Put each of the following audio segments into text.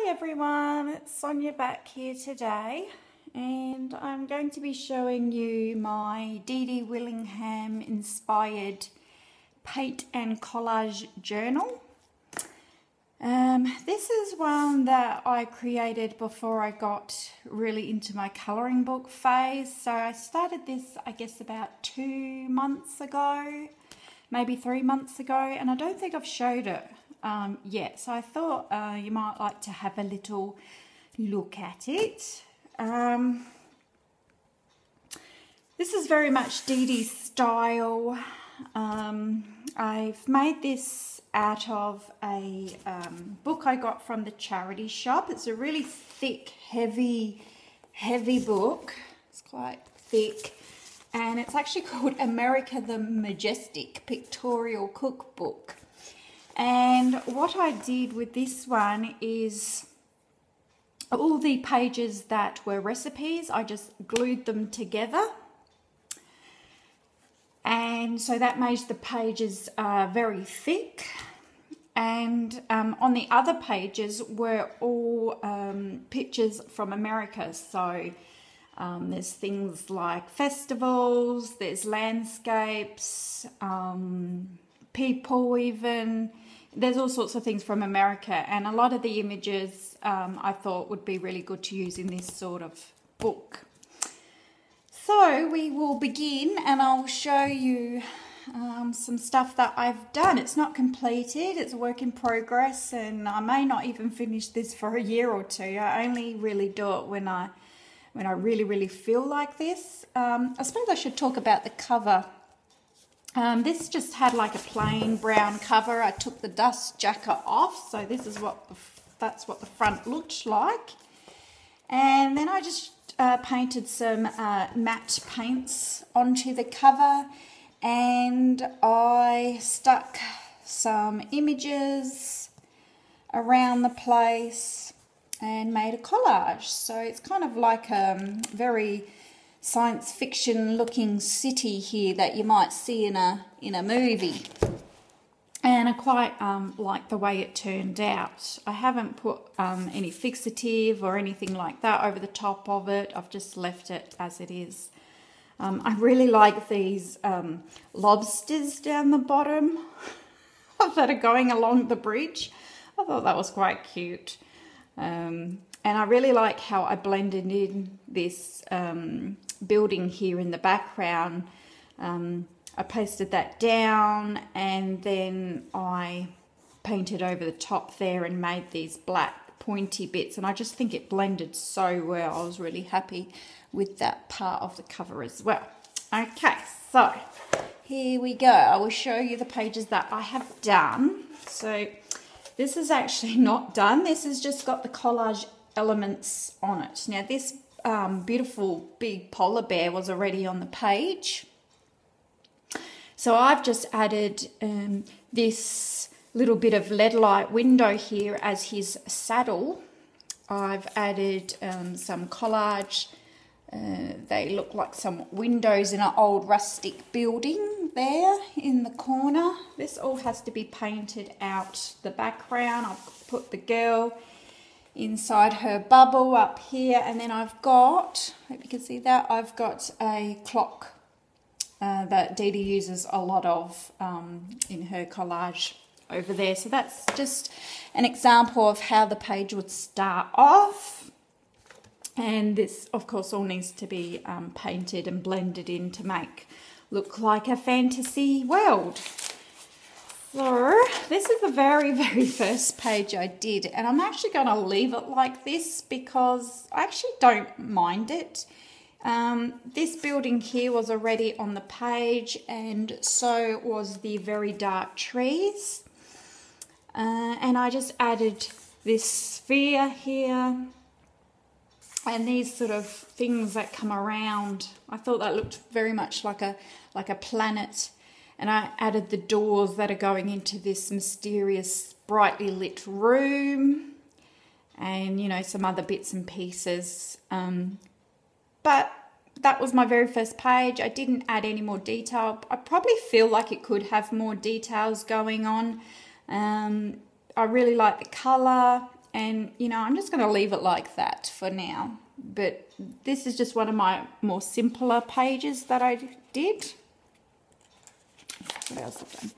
everyone, it's Sonia back here today, and I'm going to be showing you my Dee Dee Willingham inspired paint and collage journal. This is one that I created before I got really into my colouring book phase. So I started this, I guess, about 2 months ago, maybe 3 months ago, and I don't think I've showed it yet. So I thought you might like to have a little look at it. This is very much Dee Dee's style. I've made this out of a book I got from the charity shop. It's a really thick, heavy book. It's quite thick, and it's actually called America the Majestic Pictorial Cookbook. And what I did with this one is all the pages that were recipes, I just glued them together. And so that made the pages very thick. And on the other pages were all pictures from America. So there's things like festivals, there's landscapes, people even. There's all sorts of things from America. And a lot of the images I thought would be really good to use in this sort of book. So we will begin, and I'll show you some stuff that I've done. It's not completed, it's a work in progress, and I may not even finish this for a year or two. I only really do it when I really feel like this. I suppose I should talk about the cover. This just had like a plain brown cover. I took the dust jacket off, so this is that's what the front looked like. And then I just painted some matte paints onto the cover, and I stuck some images around the place and made a collage. So it's kind of like a very science fiction looking city here that you might see in a movie. And I quite like the way it turned out. I haven't put any fixative or anything like that over the top of it. I've just left it as it is. I really like these lobsters down the bottom that are going along the bridge. I thought that was quite cute. And I really like how I blended in this building here in the background. I pasted that down, and then I painted over the top there and made these black pointy bits, and I just think it blended so well. I was really happy with that part of the cover as well. Okay, so here we go. I will show you the pages that I have done. So this is actually not done. This has just got the collage elements on it. Now this beautiful big polar bear was already on the page. So I've just added this little bit of LED light window here as his saddle. I've added some collage. They look like some windows in an old rustic building there in the corner. This all has to be painted out the background. I've put the girl inside her bubble up here, and then I've got, hope you can see that, I've got a clock that Dee Dee uses a lot of in her collage over there. So that's just an example of how the page would start off. And this, of course, all needs to be painted and blended in to make look like a fantasy world. So this is the very first page I did, and I'm actually going to leave it like this because I actually don't mind it. This building here was already on the page, and so was the very dark trees. And I just added this sphere here and these sort of things that come around. I thought that looked very much like a planet. And I added the doors that are going into this mysterious, brightly lit room, and, you know, some other bits and pieces. But that was my very first page. I didn't add any more detail. I probably feel like it could have more details going on. I really like the colour. and you know, I'm just going to leave it like that for now. But this is just one of my more simpler pages that I did. What else I've done?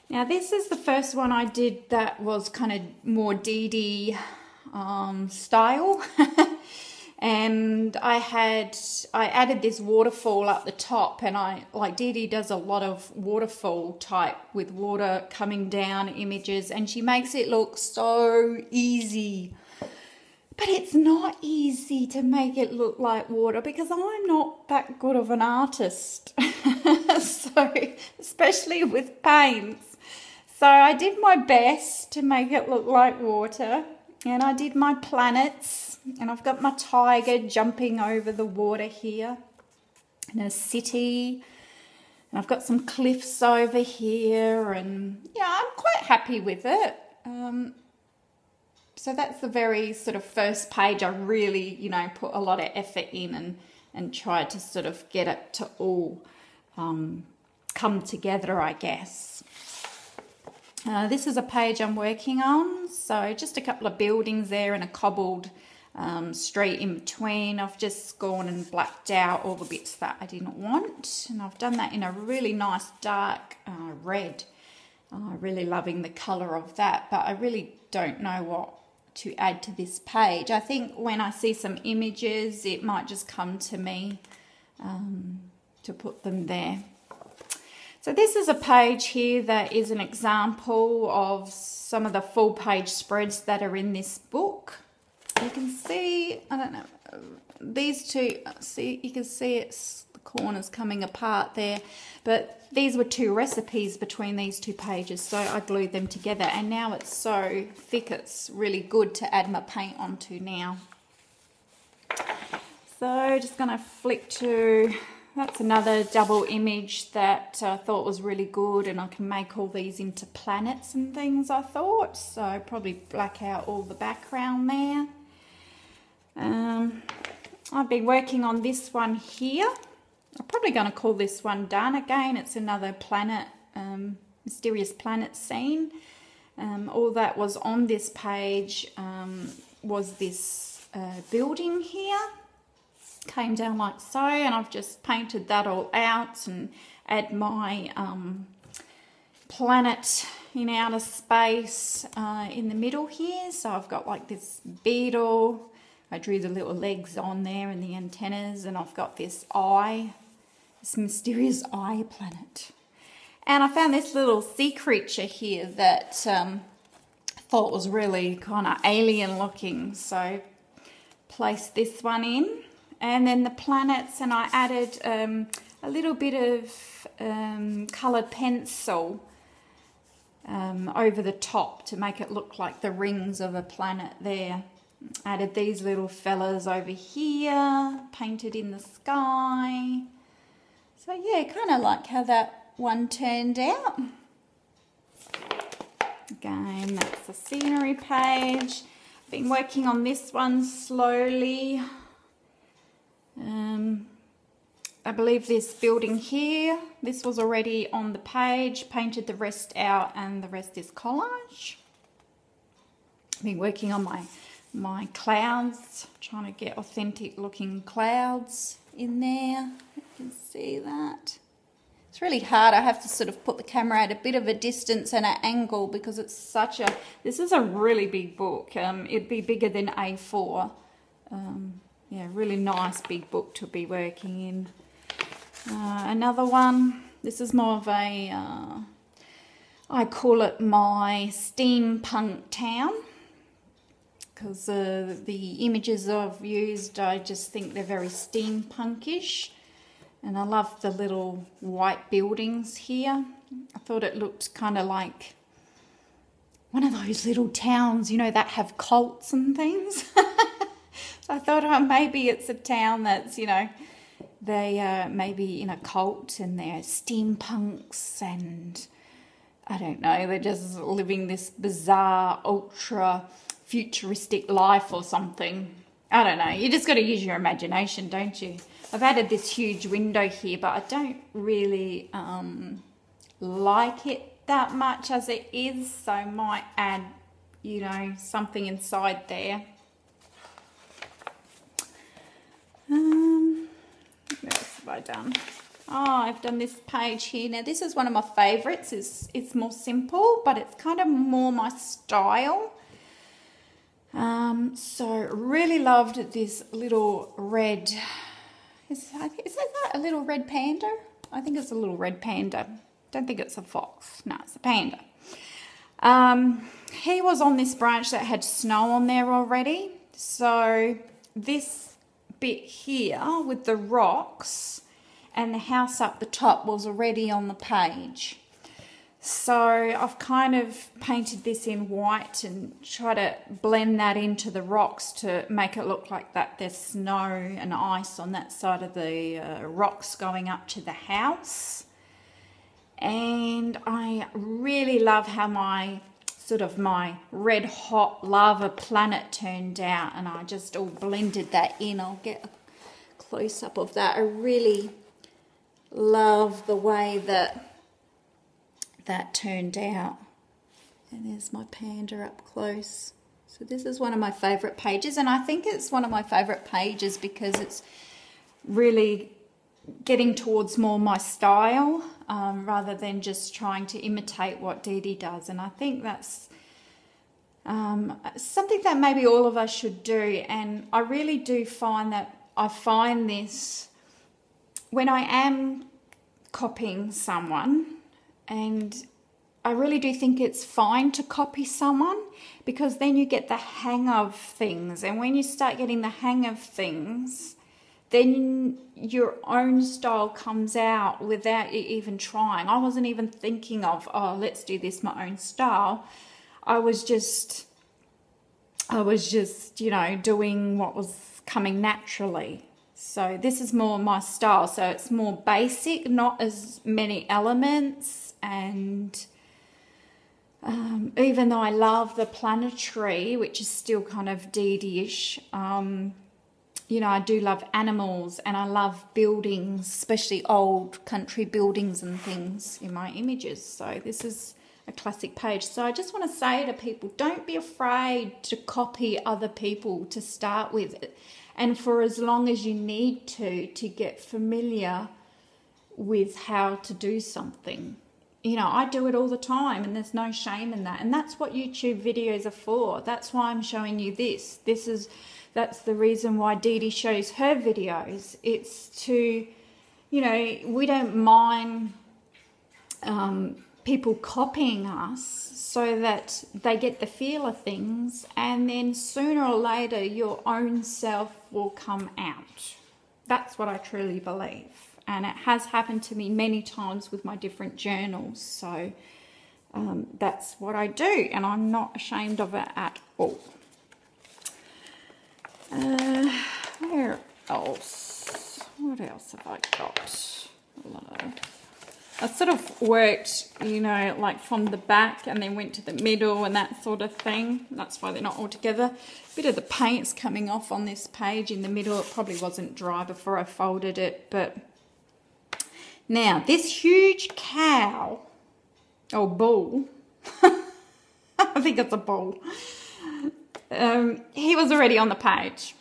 Now this is the first one I did that was kind of more Dee Dee style. And I added this waterfall up the top, and like Dee Dee does a lot of waterfall type with water coming down images, and she makes it look so easy. But it's not easy to make it look like water because I'm not that good of an artist. So, especially with paints. So I did my best to make it look like water, and I did my planets, and I've got my tiger jumping over the water here, and a city, and I've got some cliffs over here, and yeah, I'm quite happy with it. So that's the very sort of first page. I really, you know, put a lot of effort in and tried to sort of get it to all come together, I guess. This is a page I'm working on. So just a couple of buildings there and a cobbled street in between. I've just gone and blacked out all the bits that I didn't want. And I've done that in a really nice dark red. Really loving the colour of that, but I really don't know what to add to this page. I think when I see some images, it might just come to me to put them there. So this is a page here that is an example of some of the full page spreads that are in this book. You can see, I don't know, these two, see, you can see it's the corners coming apart there, but these were two recipes between these two pages, so I glued them together, and now it's so thick it's really good to add my paint onto now. So just going to flick to, that's another double image that I thought was really good, and I can make all these into planets and things, I thought. So probably black out all the background there. I've been working on this one here. I'm probably going to call this one done again. It's another planet, mysterious planet scene. All that was on this page was this building here. Came down like so, and I've just painted that all out and add my planet in outer space in the middle here. So I've got like this beetle. I drew the little legs on there and the antennas, and I've got this eye, this mysterious eye planet. And I found this little sea creature here that I thought was really kind of alien looking, so placed this one in. And then the planets, and I added a little bit of coloured pencil over the top to make it look like the rings of a planet there. Added these little fellas over here, painted in the sky. So yeah, kind of like how that one turned out. Again, that's the scenery page. Been working on this one slowly. I believe this building here, this was already on the page, painted the rest out, and the rest is collage. Been working on my clouds, trying to get authentic looking clouds in there. You can see that. It's really hard. I have to sort of put the camera at a bit of a distance and an angle because it's such a, this is a really big book. It'd be bigger than A4. Yeah, really nice big book to be working in. Another one, this is more of a, I call it my steampunk town, because the images I've used, I just think they're very steampunkish. And I love the little white buildings here. I thought it looked kind of like one of those little towns, you know, that have cults and things. So I thought, oh, maybe it's a town that's, you know, they maybe in a cult and they're steampunks and I don't know, they're just living this bizarre, ultra futuristic life or something. I don't know. You just got to use your imagination, don't you? I've added this huge window here, but I don't really like it that much as it is, so I might add, you know, something inside there. What else have I done? Oh, I've done this page here. Now, this is one of my favourites. It's more simple, but it's kind of more my style. So really loved this little red, is that a little red panda? I think it's a little red panda. Don't think it's a fox. No, it's a panda. He was on this branch that had snow on there already. So this bit here with the rocks and the house up the top was already on the page. So I've kind of painted this in white and try to blend that into the rocks to make it look like that there's snow and ice on that side of the rocks going up to the house. And I really love how my red hot lava planet turned out, and I just all blended that in. I'll get a close up of that. I really love the way that turned out. And there's my panda up close. So this is one of my favourite pages, and I think it's one of my favourite pages because it's really getting towards more my style rather than just trying to imitate what Dee Dee does. And I think that's something that maybe all of us should do. And I really do find that I find this when I am copying someone, and I really do think it's fine to copy someone because then you get the hang of things. And when you start getting the hang of things, then your own style comes out without you even trying. I wasn't even thinking of, oh, let's do this my own style. I was just, you know, doing what was coming naturally. So this is more my style. So it's more basic, not as many elements. And even though I love the planetary, which is still kind of Dee Dee-ish, you know, I do love animals and I love buildings, especially old country buildings and things in my images. So this is a classic page. So I just want to say to people, don't be afraid to copy other people to start with. And for as long as you need to get familiar with how to do something. You know, I do it all the time and there's no shame in that. And that's what YouTube videos are for. That's why I'm showing you this. That's the reason why Dee Dee shows her videos. It's to, you know, we don't mind people copying us so that they get the feel of things, and then sooner or later your own self will come out. That's what I truly believe. And it has happened to me many times with my different journals. So that's what I do, and I'm not ashamed of it at all. Where else? What else have I got? I sort of worked, you know, like from the back and then went to the middle and that sort of thing. That's why they're not all together. A bit of the paint's coming off on this page in the middle. It probably wasn't dry before I folded it. But now, this huge cow, or bull, I think it's a bull, he was already on the page.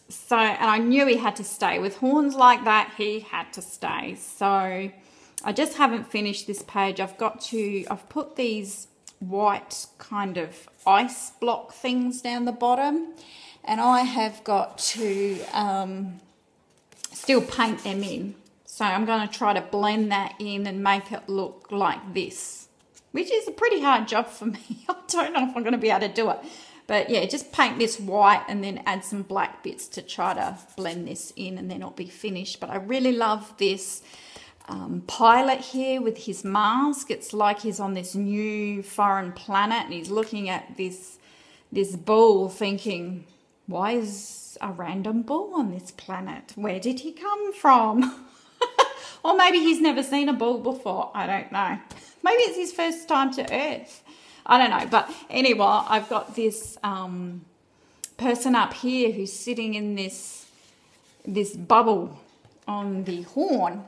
So, and I knew he had to stay. With horns like that, he had to stay. So I just haven't finished this page. I've put these white kind of ice block things down the bottom, and I have got to still paint them in. So I'm going to try to blend that in and make it look like this, which is a pretty hard job for me. I don't know if I'm going to be able to do it. But yeah, just paint this white and then add some black bits to try to blend this in, and then it'll be finished. But I really love this pilot here with his mask. It's like he's on this new foreign planet and he's looking at this bull thinking, why is a random bull on this planet? Where did he come from? Or maybe he's never seen a bull before. I don't know. Maybe it's his first time to Earth. I don't know. But anyway, I've got this person up here who's sitting in this bubble on the horn.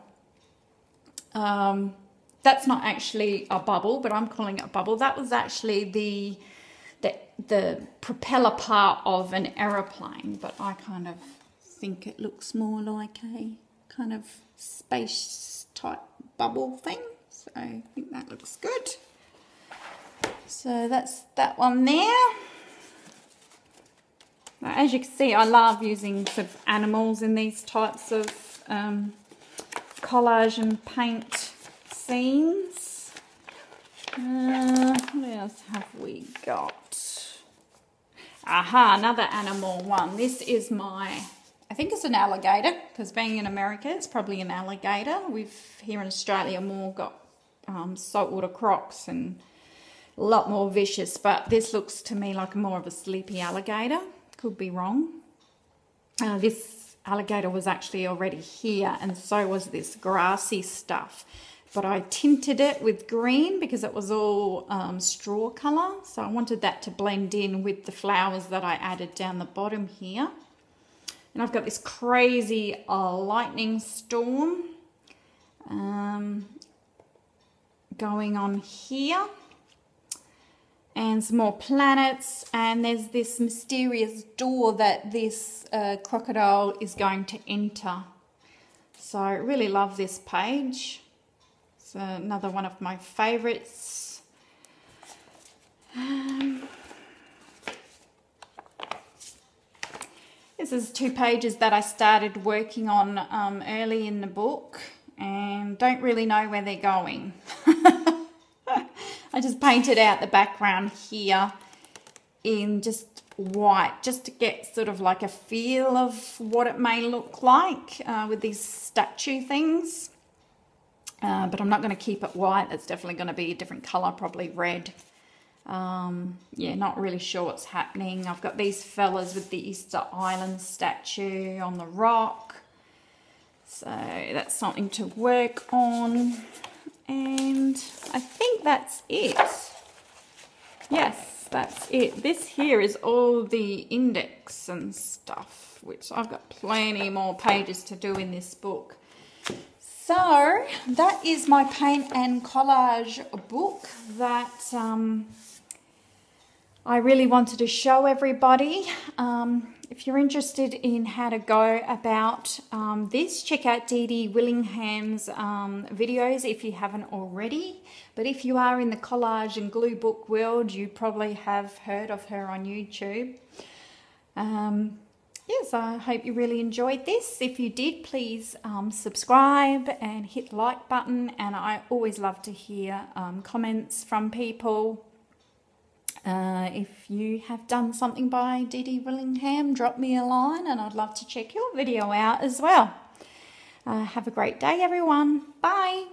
That's not actually a bubble, but I'm calling it a bubble. That was actually the propeller part of an aeroplane, but I kind of think it looks more like a kind of space type bubble thing. So I think that looks good. So that's that one there. Now, as you can see, I love using sort of animals in these types of collage and paint scenes. What else have we got? Aha, another animal one. This is my, I think it's an alligator, because being in America, it's probably an alligator. We've here in Australia more got saltwater crocs and a lot more vicious, but this looks to me like more of a sleepy alligator. Could be wrong. This alligator was actually already here, and so was this grassy stuff. But I tinted it with green because it was all straw colour. So I wanted that to blend in with the flowers that I added down the bottom here. And I've got this crazy lightning storm going on here. And some more planets, and there's this mysterious door that this crocodile is going to enter. So I really love this page. It's another one of my favourites. This is 2 pages that I started working on early in the book and don't really know where they're going. I just painted out the background here in just white, just to get sort of like a feel of what it may look like with these statue things. But I'm not going to keep it white. It's definitely going to be a different colour, probably red. Yeah, not really sure what's happening. I've got these fellas with the Easter Island statue on the rock. So that's something to work on. And I think that's it. Yes, that's it. This here is all the index and stuff, which I've got plenty more pages to do in this book. So that is my paint and collage book that I really wanted to show everybody. If you're interested in how to go about this, check out Dee Dee Willingham's videos if you haven't already. But if you are in the collage and glue book world, you probably have heard of her on YouTube. Yes, I hope you really enjoyed this. If you did, please subscribe and hit the like button. And I always love to hear comments from people. If you have done something by Dee Dee Willingham, drop me a line and I'd love to check your video out as well. Have a great day, everyone. Bye.